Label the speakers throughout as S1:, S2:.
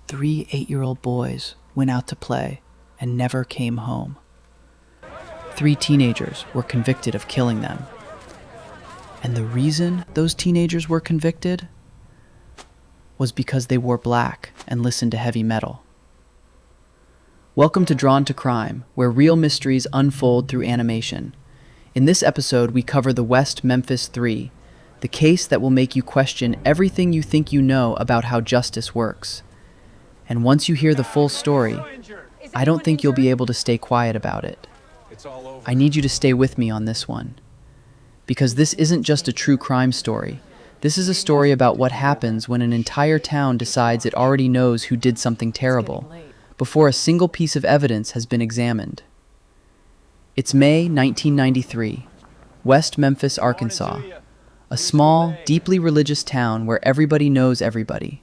S1: 3 8-year-old boys went out to play and never came home. 3 teenagers were convicted of killing them. And the reason those teenagers were convicted was because they wore black and listened to heavy metal. Welcome to Drawn to Crime, where real mysteries unfold through animation. In this episode, we cover the West Memphis 3, the case that will make you question everything you think you know about how justice works. And once you hear the full story, I don't think you'll be able to stay quiet about it. I need you to stay with me on this one. Because this isn't just a true crime story. This is a story about what happens when an entire town decides it already knows who did something terrible, before a single piece of evidence has been examined. It's May 1993, West Memphis, Arkansas, a small, deeply religious town where everybody knows everybody.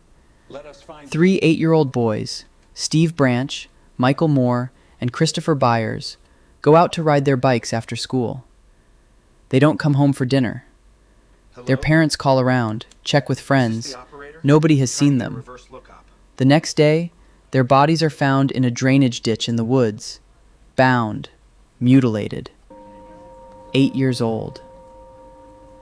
S1: 3 8-year-old boys, Steve Branch, Michael Moore, and Christopher Byers, go out to ride their bikes after school. They don't come home for dinner. Their parents call around, check with friends. Nobody has seen them. The next day, their bodies are found in a drainage ditch in the woods, bound, mutilated. 8 years old.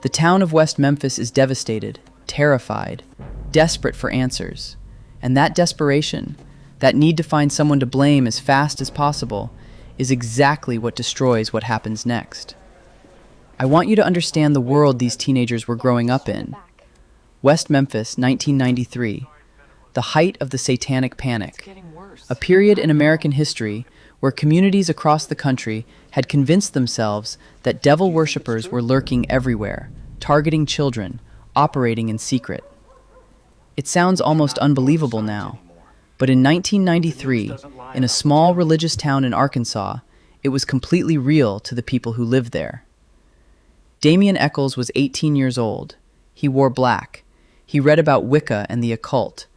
S1: The town of West Memphis is devastated, terrified, desperate for answers. And that desperation, that need to find someone to blame as fast as possible, is exactly what destroys what happens next. I want you to understand the world these teenagers were growing up in. West Memphis, 1993, the height of the Satanic Panic, a period in American history where communities across the country had convinced themselves that devil worshippers were lurking everywhere, targeting children, operating in secret. It sounds almost unbelievable now, but in 1993, in a small religious town in Arkansas, it was completely real to the people who lived there. Damien Echols was 18 years old. He wore black. He read about Wicca and the occult,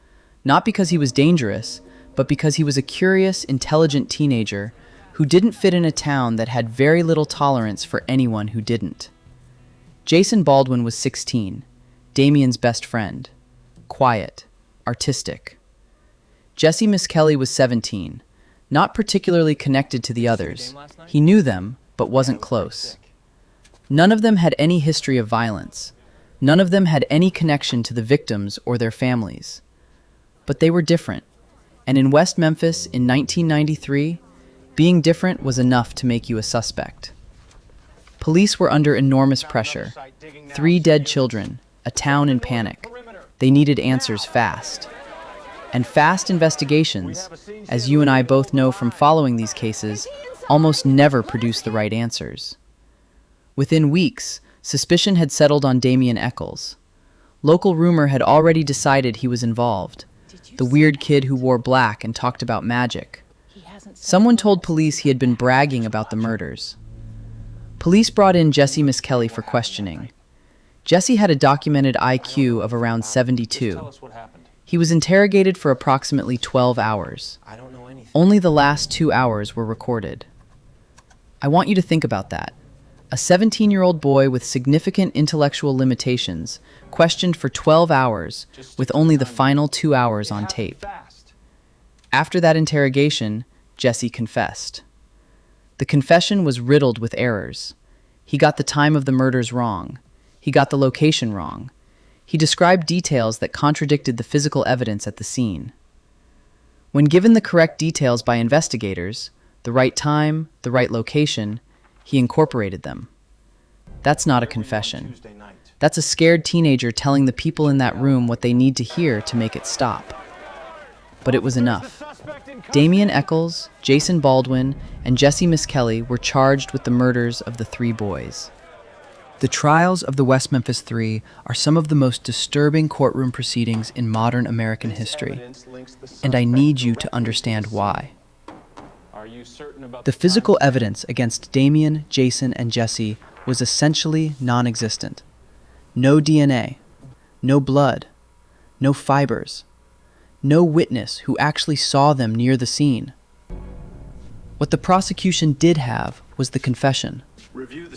S1: not because he was dangerous, but because he was a curious, intelligent teenager who didn't fit in a town that had very little tolerance for anyone who didn't. Jason Baldwin was 16, Damien's best friend. Quiet, artistic. Jessie Misskelley was 17, not particularly connected to the others. He knew them, but wasn't close. None of them had any history of violence. None of them had any connection to the victims or their families. But they were different. And in West Memphis in 1993, being different was enough to make you a suspect. Police were under enormous pressure. 3 dead children, a town in panic. They needed answers fast. And fast investigations, as you and I both know from following these cases, almost never produce the right answers. Within weeks, suspicion had settled on Damien Echols. Local rumor had already decided he was involved. The weird kid who wore black and talked about magic. Someone told police he had been bragging about the murders. Police brought in Jessie Misskelley for questioning. Jessie had a documented IQ of around 72. He was interrogated for approximately 12 hours. Only the last 2 hours were recorded. I want you to think about that. A 17-year-old boy with significant intellectual limitations questioned for 12 hours with only the final 2 hours on tape. After that interrogation, Jessie confessed. The confession was riddled with errors. He got the time of the murders wrong. He got the location wrong. He described details that contradicted the physical evidence at the scene. When given the correct details by investigators, the right time, the right location, he incorporated them. That's not a confession. That's a scared teenager telling the people in that room what they need to hear to make it stop. But it was enough. Damien Echols, Jason Baldwin, and Jessie Misskelley were charged with the murders of the 3 boys. The trials of the West Memphis 3 are some of the most disturbing courtroom proceedings in modern American history, and I need you to understand why. The physical evidence against Damien, Jason, and Jessie was essentially non-existent. No DNA, no blood, no fibers, no witness who actually saw them near the scene. What the prosecution did have was the confession,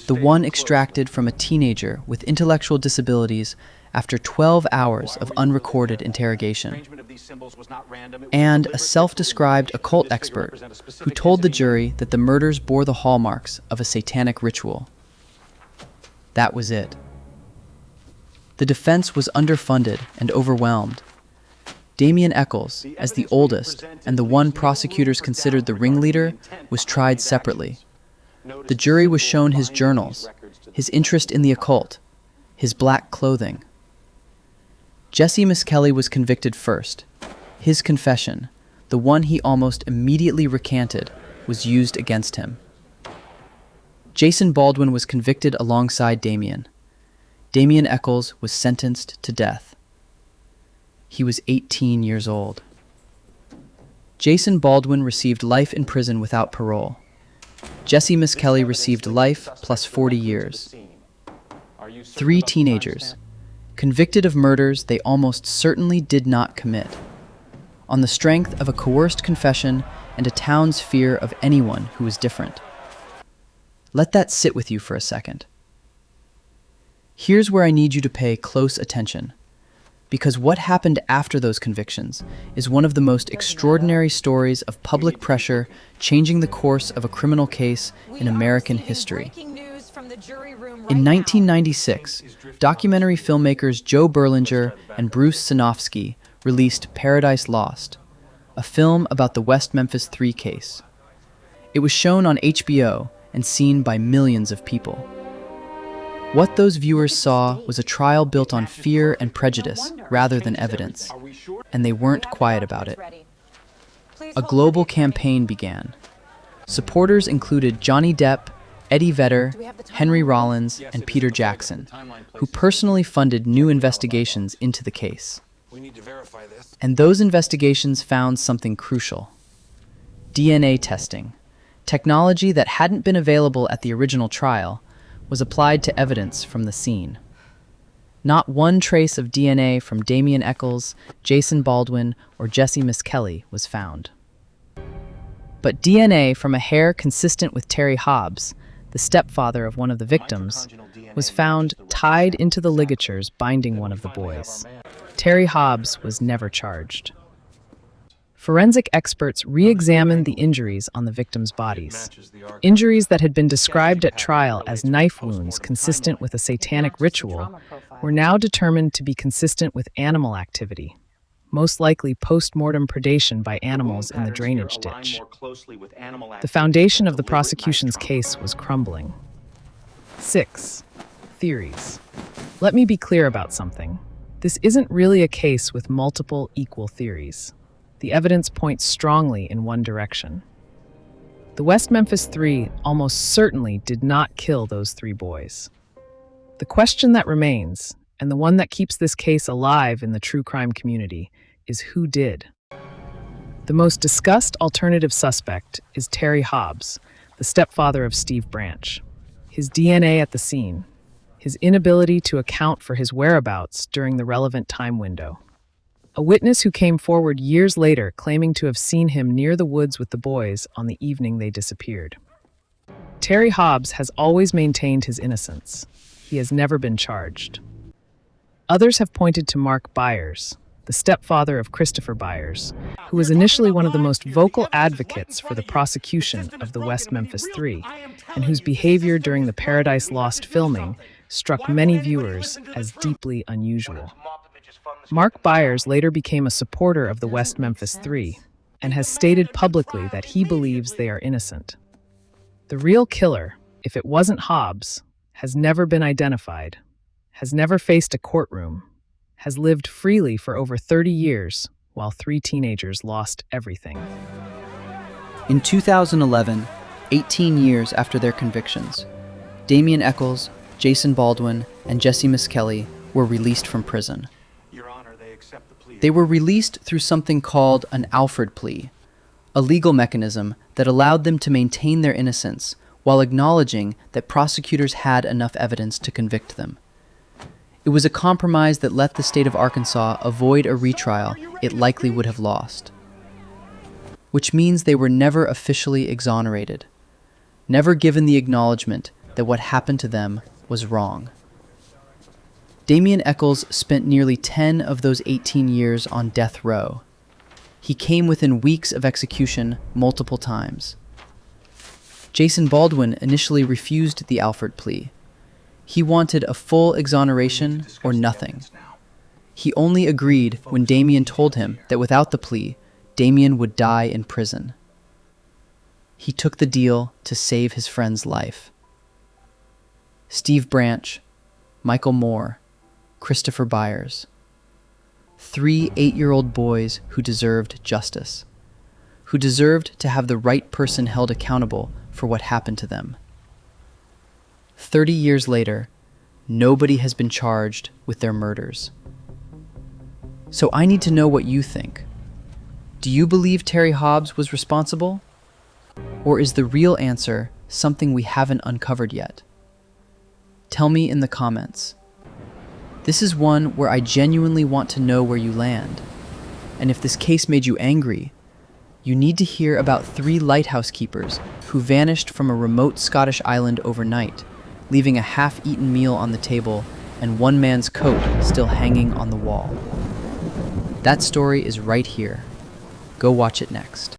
S1: the one extracted from a teenager with intellectual disabilities after 12 hours of unrecorded interrogation, and a self-described occult expert who told the jury that the murders bore the hallmarks of a satanic ritual. That was it. The defense was underfunded and overwhelmed. Damien Echols, as the oldest and the one prosecutors considered the ringleader, was tried separately. The jury was shown his journals, his interest in the occult, his black clothing. Jessie Misskelley was convicted first. His confession, the one he almost immediately recanted, was used against him. Jason Baldwin was convicted alongside Damien. Damien Echols was sentenced to death. He was 18 years old. Jason Baldwin received life in prison without parole. Jessie Misskelley received life plus 40 years. 3 teenagers, convicted of murders they almost certainly did not commit, on the strength of a coerced confession and a town's fear of anyone who was different. Let that sit with you for a second. Here's where I need you to pay close attention, because what happened after those convictions is one of the most extraordinary stories of public pressure changing the course of a criminal case in American history. In 1996, documentary filmmakers Joe Berlinger and Bruce Sinofsky released Paradise Lost, a film about the West Memphis 3 case. It was shown on HBO and seen by millions of people. What those viewers saw was a trial built on fear and prejudice rather than evidence, and they weren't quiet about it. A global campaign began. Supporters included Johnny Depp, Eddie Vedder, Henry Rollins, and Peter Jackson, who personally funded new investigations into the case. And those investigations found something crucial: DNA testing, technology that hadn't been available at the original trial, was applied to evidence from the scene. Not one trace of DNA from Damien Echols, Jason Baldwin, or Jessie Misskelley was found. But DNA from a hair consistent with Terry Hobbs, the stepfather of one of the victims, was found tied into the ligatures binding one of the boys. Terry Hobbs was never charged. Forensic experts re-examined the injuries on the victims' bodies. Injuries that had been described at trial as knife wounds consistent with a satanic ritual were now determined to be consistent with animal activity, most likely post-mortem predation by animals in the drainage ditch. The foundation of the prosecution's case was crumbling. 6. Theories. Let me be clear about something. This isn't really a case with multiple equal theories. The evidence points strongly in one direction. The West Memphis 3 almost certainly did not kill those 3 boys. The question that remains, and the one that keeps this case alive in the true crime community, is who did. The most discussed alternative suspect is Terry Hobbs, the stepfather of Steve Branch. His DNA at the scene, his inability to account for his whereabouts during the relevant time window. A witness who came forward years later claiming to have seen him near the woods with the boys on the evening they disappeared. Terry Hobbs has always maintained his innocence. He has never been charged. Others have pointed to Mark Byers, the stepfather of Christopher Byers, who was initially one of the most vocal advocates for the prosecution of the West Memphis 3, and whose behavior during the Paradise Lost filming struck many viewers as deeply unusual. Mark Byers later became a supporter of the West Memphis 3 and has stated publicly that he believes they are innocent. The real killer, if it wasn't Hobbs, has never been identified, has never faced a courtroom, has lived freely for over 30 years while 3 teenagers lost everything.
S2: In 2011, 18 years after their convictions, Damien Echols, Jason Baldwin, and Jessie Misskelley were released from prison. They were released through something called an Alford plea, a legal mechanism that allowed them to maintain their innocence while acknowledging that prosecutors had enough evidence to convict them. It was a compromise that let the state of Arkansas avoid a retrial it likely would have lost, which means they were never officially exonerated, never given the acknowledgement that what happened to them was wrong. Damien Echols spent nearly 10 of those 18 years on death row. He came within weeks of execution multiple times. Jason Baldwin initially refused the Alford plea. He wanted a full exoneration or nothing. He only agreed when Damien told him that without the plea, Damien would die in prison. He took the deal to save his friend's life. Steve Branch, Michael Moore, Christopher Byers. 3 8-year-old boys who deserved justice, who deserved to have the right person held accountable for what happened to them. 30 years later, nobody has been charged with their murders. So I need to know what you think. Do you believe Terry Hobbs was responsible? Or is the real answer something we haven't uncovered yet? Tell me in the comments. This is one where I genuinely want to know where you land. And if this case made you angry, you need to hear about 3 lighthouse keepers who vanished from a remote Scottish island overnight, leaving a half-eaten meal on the table and one man's coat still hanging on the wall. That story is right here. Go watch it next.